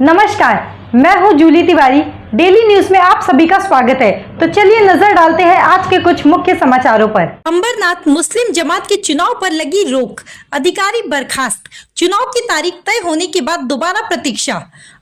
नमस्कार, मैं हूं जूली तिवारी। डेली न्यूज में आप सभी का स्वागत है। तो चलिए नजर डालते हैं आज के कुछ मुख्य समाचारों पर। अंबरनाथ मुस्लिम जमात के चुनाव पर लगी रोक, अधिकारी बर्खास्त। चुनाव की तारीख तय होने के बाद दोबारा प्रतीक्षा।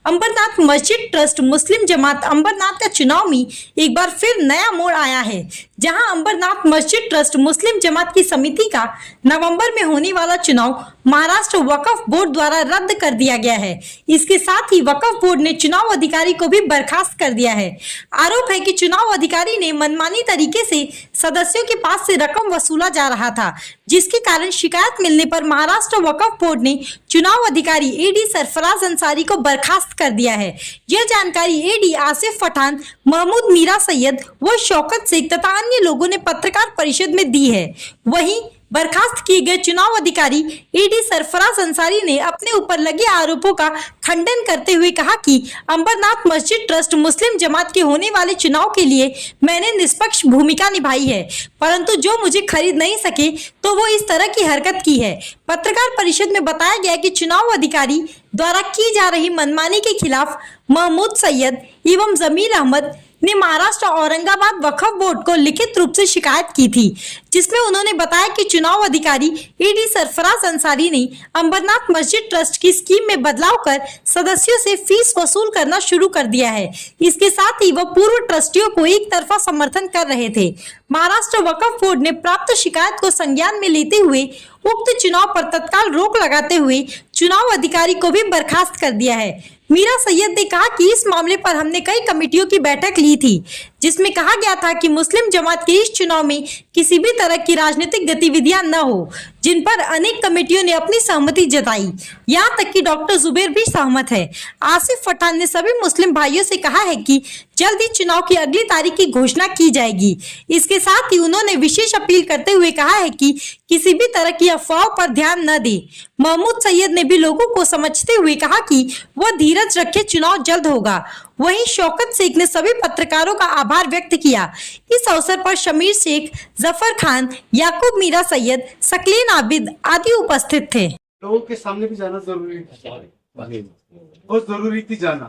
अंबरनाथ मस्जिद ट्रस्ट मुस्लिम जमात अंबरनाथ का चुनाव में एक बार फिर नया मोड़ आया है, जहां अंबरनाथ मस्जिद ट्रस्ट मुस्लिम जमात की समिति का नवंबर में होने वाला चुनाव महाराष्ट्र वक्फ बोर्ड द्वारा रद्द कर दिया गया है। इसके साथ ही वक्फ बोर्ड ने चुनाव अधिकारी को भी बर्खास्त कर दिया है। आरोप है कि चुनाव अधिकारी ने मनमानी तरीके से सदस्यों के पास से रकम वसूला जा रहा था, जिसके कारण शिकायत मिलने पर महाराष्ट्र वक्फ बोर्ड ने चुनाव अधिकारी एडी सरफराज अंसारी को बर्खास्त कर दिया है। यह जानकारी एडी आसिफ पठान, महमूद मीरा सैयद व शौकत शेख तथा अन्य लोगों ने पत्रकार परिषद में दी है। वहीं बर्खास्त किए गए चुनाव अधिकारी एडी सरफराज अंसारी ने अपने ऊपर लगे आरोपों का खंडन करते हुए कहा कि अंबरनाथ मस्जिद ट्रस्ट मुस्लिम जमात के होने वाले चुनाव के लिए मैंने निष्पक्ष भूमिका निभाई है, परंतु जो मुझे खरीद नहीं सके तो वो इस तरह की हरकत की है। पत्रकार परिषद में बताया गया कि चुनाव अधिकारी द्वारा की जा रही मनमानी के खिलाफ महमूद सैयद एवं जमीर अहमद ने महाराष्ट्र औरंगाबाद वक्फ बोर्ड को लिखित रूप से शिकायत की थी, जिसमें उन्होंने बताया कि चुनाव अधिकारी एडी सरफराज अंसारी ने अंबरनाथ मस्जिद ट्रस्ट की स्कीम में बदलाव कर सदस्यों से फीस वसूल करना शुरू कर दिया है। इसके साथ ही वह पूर्व ट्रस्टियों को एक तरफा समर्थन कर रहे थे। महाराष्ट्र वक्फ बोर्ड ने प्राप्त शिकायत को संज्ञान में लेते हुए उक्त चुनाव पर तत्काल रोक लगाते हुए चुनाव अधिकारी को भी बर्खास्त कर दिया है। मीरा सैयद ने कहा कि इस मामले पर हमने कई कमेटियों की बैठक ली थी, जिसमें कहा गया था कि मुस्लिम जमात के इस चुनाव में किसी भी तरह की राजनीतिक गतिविधियां न हो, जिन पर अनेक कमेटियों ने अपनी सहमति जताई। यहाँ तक कि डॉक्टर जुबेर भी सहमत है। आसिफ पठान ने सभी मुस्लिम भाइयों से कहा है कि जल्द ही चुनाव की अगली तारीख की घोषणा की जाएगी। इसके साथ ही उन्होंने विशेष अपील करते हुए कहा है कि किसी भी तरह की अफवाहों पर ध्यान न दे। महमूद सैयद ने भी लोगों को समझते हुए कहा कि वह धीरज रखे, चुनाव जल्द होगा। वहीं शौकत शेख ने सभी पत्रकारों का आभार व्यक्त किया। इस अवसर पर शमीर शेख, जफर खान, याकूब मीरा सैयद, सकलीन आबिद आदि उपस्थित थे। लोगों के सामने भी जाना जरूरी था, बहुत जरूरी थी जाना।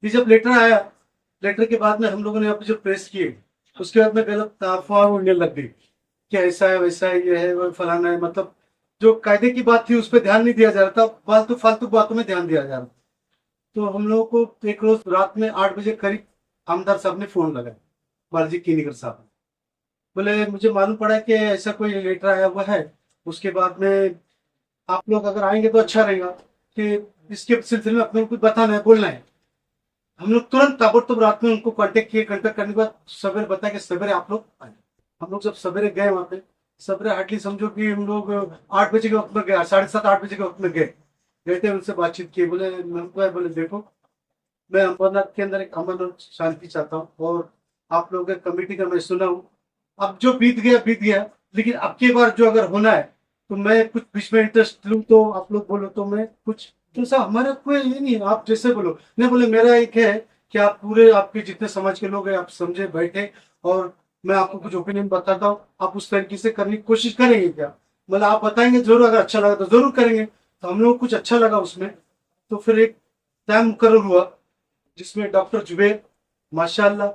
फिर जब लेटर आया, लेटर के बाद में हम लोगों ने जो प्रेस किए, उसके बाद में गलत अफवाह उड़ने लग गई कि ऐसा है वैसा है, ये है वो फलाना है। मतलब जो कायदे की बात थी उस पर ध्यान नहीं दिया जा रहा था, फालतू बातों में ध्यान दिया जा रहा था। तो हम लोगों को एक रोज रात में 8 बजे करीब आमदार साहब ने फोन लगाया, बालाजी किनीकर साहब। बोले मुझे मालूम पड़ा कि ऐसा कोई लेटर आया हुआ है, उसके बाद में आप लोग अगर आएंगे तो अच्छा रहेगा कि इसके सिलसिले में अपने कुछ बताना है, बोलना है। हम लोग तुरंत ताबड़तोड़ रात में उनको कांटेक्ट किए। कांटेक्ट करने के बाद सवेरे बताया कि सवेरे आप लोग आए। हम लोग जब सवेरे गए वहां पे, सवेरे हार्डली समझो कि हम लोग 8 बजे के वक्त में गए, 7:30 8 बजे के वक्त में गए थे। उनसे बातचीत की। बोले देखो, मैं अंबरनाथ के अंदर एक अमन और शांति चाहता हूँ, और आप लोगों के कमेटी का मैं सुना हूँ। अब जो बीत गया, लेकिन अब की बार जो अगर होना है तो मैं कुछ बीच में इंटरेस्ट लूँ, तो आप लोग बोलो तो मैं कुछ, तो सब हमारा कोई ये नहीं है, आप जैसे बोलो। नहीं बोले मेरा एक है कि आप पूरे आपके जितने समाज के लोग हैं आप समझे बैठे, और मैं आपको कुछ ओपिनियन बताता हूँ, आप उस तरीके से करने की कोशिश करेंगे क्या? मतलब आप बताएंगे जरूर, अगर अच्छा लगा तो जरूर करेंगे। तो हम लोग को कुछ अच्छा लगा उसमें। तो फिर एक टाइम मुकर्रर हुआ जिसमें डॉक्टर जुबेर, माशाल्लाह,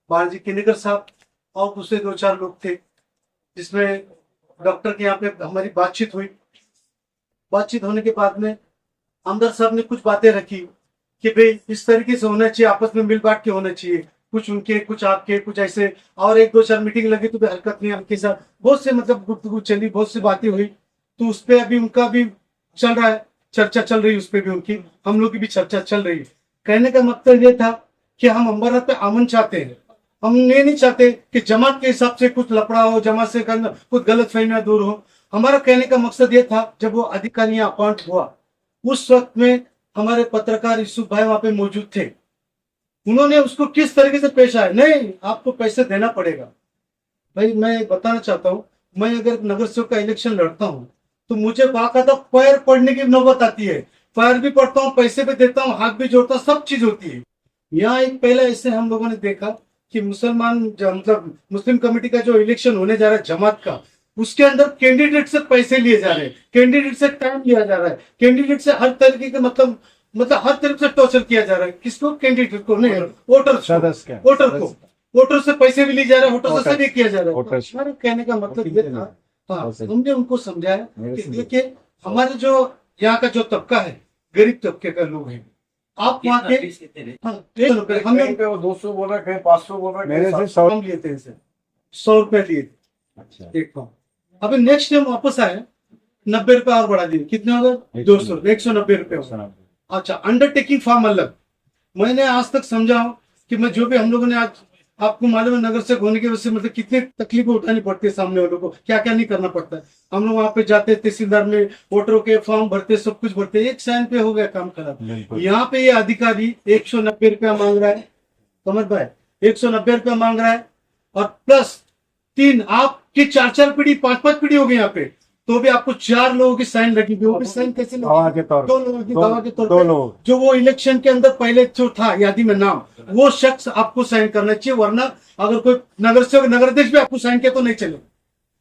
बालाजी किनीकर साहब और दूसरे 2-4 लोग थे, जिसमें डॉक्टर के यहाँ पे हमारी बातचीत हुई। बातचीत होने के बाद में आमदार साहब ने कुछ बातें रखी कि भाई इस तरीके से होना चाहिए, आपस में मिल बांट के होना चाहिए, कुछ उनके कुछ आपके कुछ ऐसे। और 1-2-4 मीटिंग लगी तो हरकत नहीं, उनके साथ बहुत से मतलब गुफ्तगू चली, बहुत सी बातें हुई। तो उस पर अभी उनका भी चल रहा है, चर्चा चल रही है उस पर भी उनकी, हम लोग की भी चर्चा चल रही है। कहने का मकसद ये था कि हम अंबरनाथ पे अमन चाहते हैं। हम ये नहीं चाहते कि जमात के हिसाब से कुछ लफड़ा हो, जमात से कुछ गलत फहमियां दूर हो। हमारा कहने का मकसद ये था, जब वो अधिकारी अपॉइंट हुआ उस वक्त में हमारे पत्रकार यूसुफ भाई वहां पे मौजूद थे। उन्होंने उसको किस तरीके से पेश आए, नहीं आपको पैसे देना पड़ेगा। भाई मैं बताना चाहता हूँ, मैं अगर नगर सेवक का इलेक्शन लड़ता हूँ तो मुझे बाकायदा पैर पड़ने की नौबत आती है। पैर भी पड़ता हूँ, पैसे भी देता हूँ, हाथ भी जोड़ता हूँ, सब चीज होती है। यहाँ एक पहले ऐसे हम लोगों ने देखा कि मुसलमान मतलब मुस्लिम कमेटी का जो इलेक्शन होने जा रहा है जमात का, उसके अंदर कैंडिडेट से पैसे लिए जा रहे हैं, कैंडिडेट से टाइम लिया जा रहा है, कैंडिडेट से हर तरीके के मतलब मतलब हर तरफ से टॉर्चर किया जा रहा है। किसको? कैंडिडेट को नहीं, वोटर सदस्य वोटर को। वोटर से पैसे भी लिए जा रहे हैं, वोटर से सब ये किया जा रहा है। वोटर हमारे कहने का मतलब ये था, हाँ, हमने उनको समझाया कि देखिए हमारे जो यहाँ का जो तबका है, गरीब तबके का लोग हैं, आप वहाँ के हाँ, 100 रुपए हमने कहीं पे वो 200 बोल रहा है, कहीं 500 बोल रहा है, मेरे से 100 हम लिए थे इसे, 100 रुपए लिए थे अच्छा एक फॉर्म। अभी नेक्स्ट टाइम वापस आए 90 रुपए और बढ़ा दिए, कितने हो गए? 200, 190 रुपए हो गए। अच्छा, अंडरटेकिंग फॉर्म अलग। मैंने आज तक समझा हूं कि मैं जो भी हम लोगों ने आज, आपको मालूम है नगर से होने की वजह से मतलब कितनी तकलीफें उठानी पड़ती है सामने वालों को, क्या क्या नहीं करना पड़ता है। हम लोग वहां पे जाते, तहसीलदार में वोटरों के फॉर्म भरते, सब कुछ भरते, एक साइन पे हो गया काम खराब। यहाँ पे ये अधिकारी 190 रुपया मांग रहा है, समझ भाई, 190 रुपया मांग रहा है, और प्लस 3 आपकी 4-4 पीढ़ी, 5-5 पीढ़ी हो गई यहाँ पे, तो भी आपको 4 लोगों की साइन लगेगी। वो भी साइन कैसे गवाह के तौर 2 लोगों की गवाह के तौर दो पे। लोग। जो वो इलेक्शन के अंदर पहले जो था यादी में नाम, वो शख्स आपको साइन करना चाहिए, वरना अगर कोई नगर सेवक, नगर अध्यक्ष भी आपको साइन किया तो नहीं चलेगा,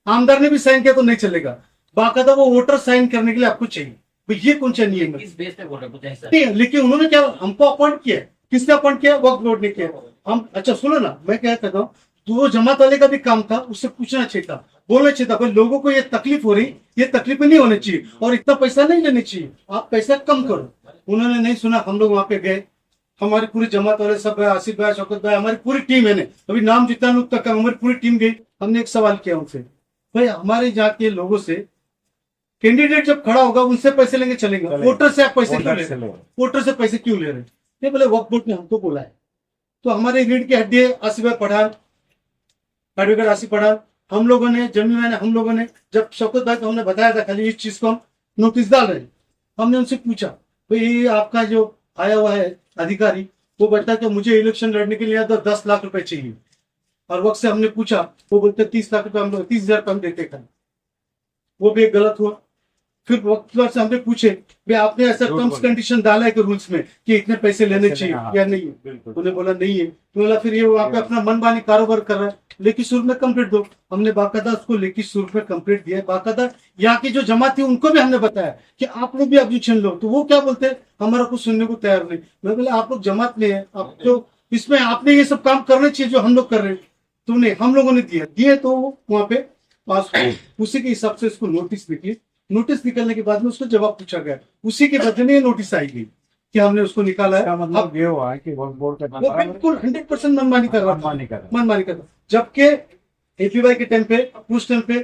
आमदार ने भी साइन किया तो नहीं चलेगा, बाकायदा वो वोटर साइन करने के लिए आपको चाहिए। तो ये कौन सा नियम है? इस बेस पे बोल रहे कुछ ऐसा ठीक है, लेकिन उन्होंने क्या हमको अपॉइंट किया? किसने अपॉइंट किया? वक्फ बोर्ड ने किया। हम, अच्छा सुनो ना, मैं क्या कहता हूँ, तो वो जमात वाले का भी काम था, उससे पूछना चाहिए था, बोलना चाहिए था, भाई लोगों को ये तकलीफ हो रही, ये तकलीफें नहीं होनी चाहिए और इतना पैसा नहीं लेनी चाहिए, आप पैसा कम करो। उन्होंने नहीं सुना। हम लोग वहां पे गए, हमारी पूरी जमात वाले सब है, आसिफ भाई, शौकत भाई, हमारी पूरी टीम है, अभी नाम जितना लोग तक हमारी पूरी टीम गई। हमने एक सवाल किया उनसे, भाई हमारे यहाँ के लोगों से कैंडिडेट जब खड़ा होगा उनसे पैसे लेंगे चलेंगे, वोटर से आप पैसे क्यों ले रहे हैं? वोटर से पैसे क्यों ले रहे हैं? ये बोले वक्फ बोर्ड ने हमको बोला है। तो हमारे रीढ़ की हड्डी है आसिफ भाई पठान, एडवोकेट आसिफ पठान, हम लोगों ने, जमीन मैंने, हम लोगों ने, जब शौकत भाई को हमने बताया था खाली इस चीज को हम नोटिस डाल रहे हैं, हमने उनसे पूछा, भाई आपका जो आया हुआ है अधिकारी, वो बताया कि मुझे इलेक्शन लड़ने के लिए तो 10 लाख रुपए चाहिए, और वक्त से हमने पूछा, वो बोलते 30 लाख रुपए हम लोग 30,000 रुपए हम देते खाली। वो भी एक गलत हुआ। फिर वक्त से हमने पूछे, भाई आपने ऐसा टर्म्स कंडीशन डाला है कि रूल्स में कि इतने पैसे लेने चाहिए या नहीं है? उन्होंने बोला नहीं है। तो बोला फिर ये वहां पे अपना मनमानी कारोबार कर रहा है, लेखी सूरत में कंप्लीट दो। हमने बाकायदा उसको लेखी सूरत में कंप्लीट दिया है। बाकायदा यहाँ की जो जमात थी उनको भी हमने बताया कि आप लोग भी ऑब्जेक्शन लो, तो वो क्या बोलते हैं, हमारा कुछ सुनने को तैयार नहीं। मैं बोला आप लोग जमात में है, आप तो इसमें आपने ये सब काम करने चाहिए जो हम लोग कर रहे हैं, तो नहीं, हम लोगों ने दिए तो वहां पे पास उसी के हिसाब से उसको नोटिस निकली। नोटिस निकलने के बाद में उसको जवाब पूछा गया, उसी के बदले में ये नोटिस आई गई कि हमने उसको निकाला है। मतलब ये हुआ है कि वक्फ बोर्ड का वो बिल्कुल 100% मनमानी कर रहा था, मनमानी कर रहा है। मनमानी कर रहा। जबकि एपीवाई के टाइम पे, उस टाइम पे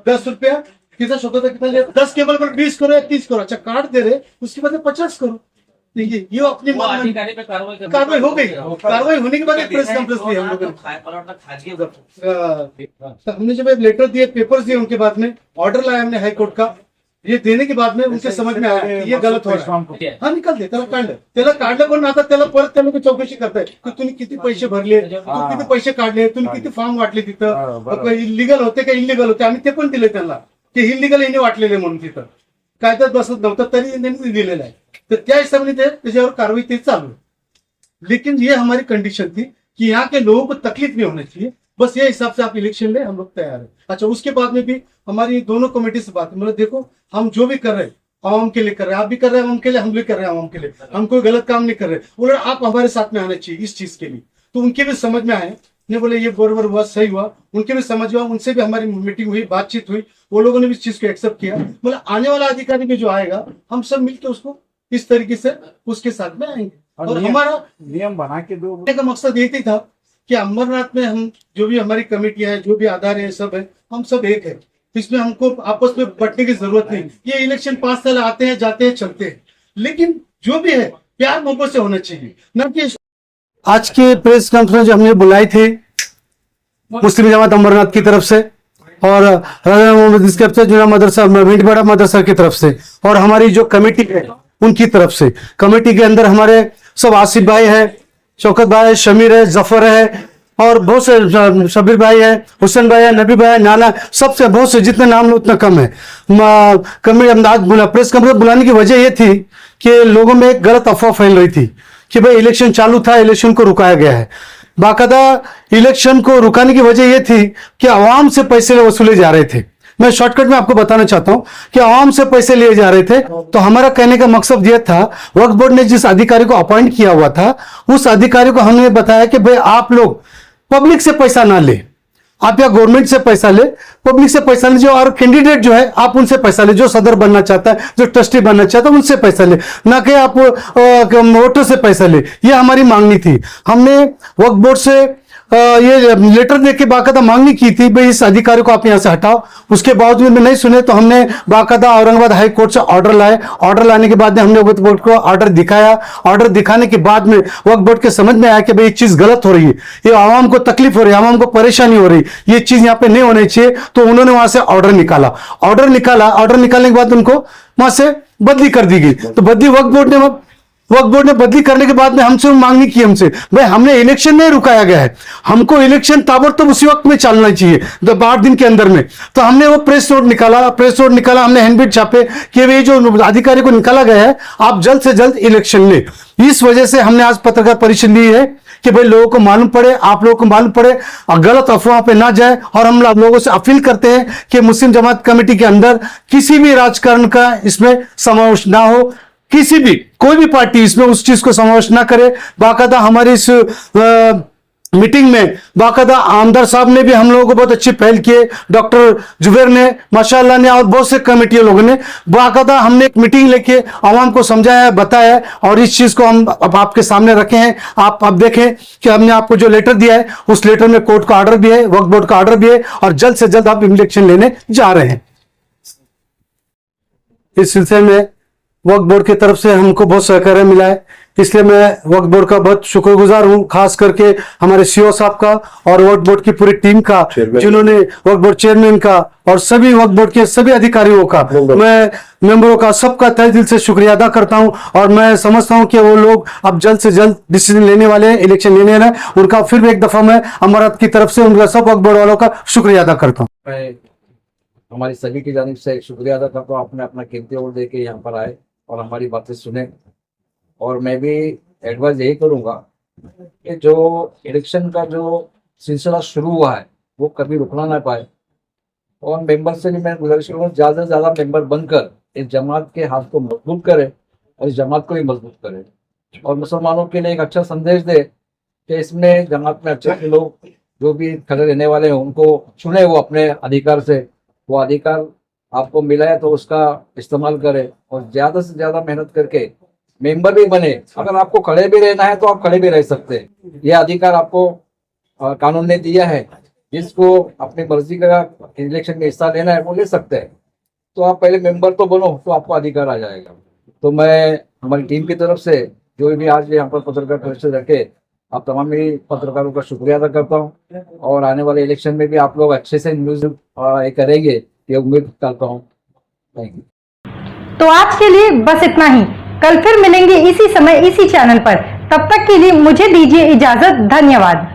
10 रुपया कितना शौकत कितना लिया, 10 के बराबर 20 करो या 30 करो, अच्छा काट दे रहे, उसके बाद 50 करो। देखिए ये अपनी वो अधिकारी पे कार्रवाई हो गई। कार्रवाई होने के बाद एक प्रेस कॉन्फ्रेंस ली हम लोगों ने। खासगी तो हमने जब लेटर दिए, पेपर्स दिए, उनके बाद में ऑर्डर लाया हमने हाई कोर्ट का, ये देने के बाद में उनके समझ में आया कि ये गलत हो रहा है। हाँ निकाल दे, त्याला काढलं पण आता त्याला परत त्या लोक चौकशी करताय की तुम्ही किती पैसे भरले, तू किती पैसे काढले, तुम्ही किती फॉर्म वाटले तिथं, इलिगल होते का इलिगल होते, आम्ही ते पण दिले त्यांना की इलिगल यांनी वाटलेले म्हणून तिथं कायद्यात बसत नव्हतं तरी त्यांनी दिलेलं आहे। तर त्या हिसाबाने त्याच्यावर कारवाई ते चालू है। लेकिन ये हमारी कंडीशन थी कि यहाँ के लोगों को तकलीफ नहीं होनी चाहिए, बस ये हिसाब से आप इलेक्शन ले, हम लोग तैयार है। अच्छा उसके बाद में भी हमारी दोनों कमेटी से बात है, मतलब देखो हम जो भी कर रहे हैं आवाम के लिए कर रहे हैं, आप भी कर रहे हैं आवाम के लिए, हम भी कर रहे हैं आवाम के लिए, हम कोई गलत काम नहीं कर रहे, बोले आप हमारे साथ में आना चाहिए इस चीज के लिए। तो उनके भी समझ में आए, ने बोले ये बराबर हुआ, सही हुआ, उनके भी समझ हुआ, उनसे भी हमारी मीटिंग हुई, बातचीत हुई, वो लोगों ने भी इस चीज को एक्सेप्ट किया। बोले आने वाला अधिकारी भी जो आएगा हम सब मिलकर उसको इस तरीके से उसके साथ में आएंगे। और हमारा नियम बना के दो का मकसद यही था कि अमरनाथ में हम जो भी हमारी कमेटियां हैं, जो भी आधार है, सब है, हम सब एक है, इसमें हमको आपस में बंटने की जरूरत नहीं। ये इलेक्शन 5 साल आते हैं जाते हैं चलते हैं, लेकिन जो भी है प्यार मोहब्बत से होना चाहिए, न कि आज के प्रेस कॉन्फ्रेंस जो हमने बुलाई थी मुस्लिम जमात अमरनाथ की तरफ से और राजा मोहम्मद इसके तरफ से, जुना मदरसा मीठबड़ा मदरसा की तरफ से और हमारी जो कमेटी है उनकी तरफ से। कमेटी के अंदर हमारे सब आसिफ भाई है, शौकत भाई है, शमीर है, जफर है और बहुत से शबीर भाई है, हुसैन भाई है, नबी भाई है, नाना, सबसे बहुत से जितने नाम लो उतना कम है। प्रेस कॉन्फ्रेंस बुलाने की वजह यह थी कि लोगों में एक गलत अफवाह फैल रही थी कि भाई इलेक्शन चालू था, इलेक्शन को रुकाया गया है। बाकायदा इलेक्शन को रुकाने की वजह यह थी कि आवाम से पैसे वसूले जा रहे थे, मैं शॉर्टकट में आपको बताना चाहता हूं कि आवाम से पैसे लिए जा रहे थे। तो हमारा कहने का मकसद यह था, वक्फ बोर्ड ने जिस अधिकारी को अपॉइंट किया हुआ था उस अधिकारी को हमने बताया कि भाई आप लोग पब्लिक से पैसा ना ले, आप या गवर्नमेंट से पैसा ले, पब्लिक से पैसा ले, जो और कैंडिडेट जो है आप उनसे पैसा ले, जो सदर बनना चाहता है, जो ट्रस्टी बनना चाहता है उनसे पैसा ले, ना कि आप वोटर से पैसा ले। ये हमारी मांगनी थी। हमने वक्फ बोर्ड से ये लेटर देख के बाकायदा मांगनी की थी, भाई इस अधिकारी को आप यहां से हटाओ। उसके बावजूद में नहीं सुने तो हमने बाकायदा औरंगाबाद हाई कोर्ट से ऑर्डर लाए। ऑर्डर लाने के बाद में हमने वक्फ बोर्ड को ऑर्डर दिखाया। ऑर्डर दिखाने के बाद में वक्फ बोर्ड के समझ में आया कि भाई ये चीज गलत हो रही है, ये आवाम को तकलीफ हो रही है, आवाम को परेशानी हो रही, ये चीज यहाँ पे नहीं होनी चाहिए। तो उन्होंने वहां से ऑर्डर निकाला। ऑर्डर निकालने के बाद उनको वहां से बदली कर दी गई। तो बदली वक्फ बोर्ड ने बदली करने के बाद में हमसे मांगनी की, भाई हमने इलेक्शन नहीं रुकाया गया है, हमको इलेक्शन ताबड़तोड़ उसी वक्त में चलना चाहिए, 8 दिन के अंदर में। तो हमने वो प्रेस नोट निकाला, हमने हैंडबिट छापे कि ये जो अधिकारी को निकाला गया है आप जल्द से जल्द इलेक्शन ले। इस वजह से हमने आज पत्रकार परिषद ली है कि भाई लोगों को मालूम पड़े, आप लोगों को मालूम पड़े और गलत अफवाह पे ना जाए। और हम लोगों से अपील करते हैं कि मुस्लिम जमात कमेटी के अंदर किसी भी राजकारण का इसमें समावेश ना हो, किसी भी कोई भी पार्टी इसमें उस चीज को समावेश ना करे। बाकायदा हमारी इस मीटिंग में बाकायदा आमदार साहब ने भी हम लोगों को बहुत अच्छी पहल की, डॉक्टर जुबैर ने माशाअल्लाह ने और बहुत से कमेटी लोगों ने बाकायदा हमने एक मीटिंग लेके आवाम को समझाया, बताया और इस चीज को हम अब आपके सामने रखे हैं। आप अब देखें कि हमने आपको जो लेटर दिया है उस लेटर में कोर्ट का ऑर्डर भी है, वक्फ बोर्ड का ऑर्डर भी है और जल्द से जल्द आप इलेक्शन लेने जा रहे हैं। इस सिलसिले में वक्फ बोर्ड की तरफ से हमको बहुत सहकार्य मिला है, इसलिए मैं वक्फ बोर्ड का बहुत शुक्रगुजार हूं, खास करके हमारे सीओ साहब का और वक्फ बोर्ड की पूरी टीम का, जिन्होंने वक्फ बोर्ड चेयरमैन का और सभी वक्फ बोर्ड के सभी अधिकारियों का, मैं मेंबरों का सबका तहे दिल से शुक्रिया अदा करता हूं। और मैं समझता हूं कि वो लोग अब जल्द से जल्द डिसीजन लेने वाले हैं, इलेक्शन लेने वाले हैं। उनका फिर भी एक दफा मैं अमरात की तरफ से उनका सब वक्फ बोर्ड वालों का शुक्रिया अदा करता हूँ। मैं हमारी सभी की जानिब से शुक्रिया अदा करता हूँ, आपने अपना कीमती वक्त दे के यहाँ पर आए और हमारी बातें सुने। और मैं भी एडवाइस यही करूँगा कि जो इलेक्शन का जो सिलसिला शुरू हुआ है वो कभी रुकना ना पाए। और मेंबर से भी मैं गुजारिश करूँगा ज़्यादा से ज़्यादा मेंबर बनकर इस जमात के हाथ को मजबूत करे और इस जमात को भी मजबूत करे और मुसलमानों के लिए एक अच्छा संदेश दे कि इसमें जमात में अच्छे लोग जो भी खड़े रहने वाले हैं उनको चुने वो अपने अधिकार से, वो अधिकार आपको मिला है तो उसका इस्तेमाल करें और ज़्यादा से ज़्यादा मेहनत करके मेंबर भी बने। अगर आपको खड़े भी रहना है तो आप खड़े भी रह सकते हैं, यह अधिकार आपको कानून ने दिया है। जिसको अपनी मर्जी का इलेक्शन में हिस्सा लेना है वो ले सकते हैं। तो आप पहले मेंबर तो बनो तो आपको अधिकार आ जाएगा। तो मैं हमारी टीम की तरफ से जो भी आज यहाँ पर पत्रकार परिषद रखे आप तमाम ही पत्रकारों का शुक्रिया अदा करता हूँ और आने वाले इलेक्शन में भी आप लोग अच्छे से न्यूज़ करेंगे ये उम्मीद करता हूँ। Thank you. तो आज के लिए बस इतना ही। कल फिर मिलेंगे इसी समय इसी चैनल पर। तब तक के लिए मुझे दीजिए इजाजत। धन्यवाद।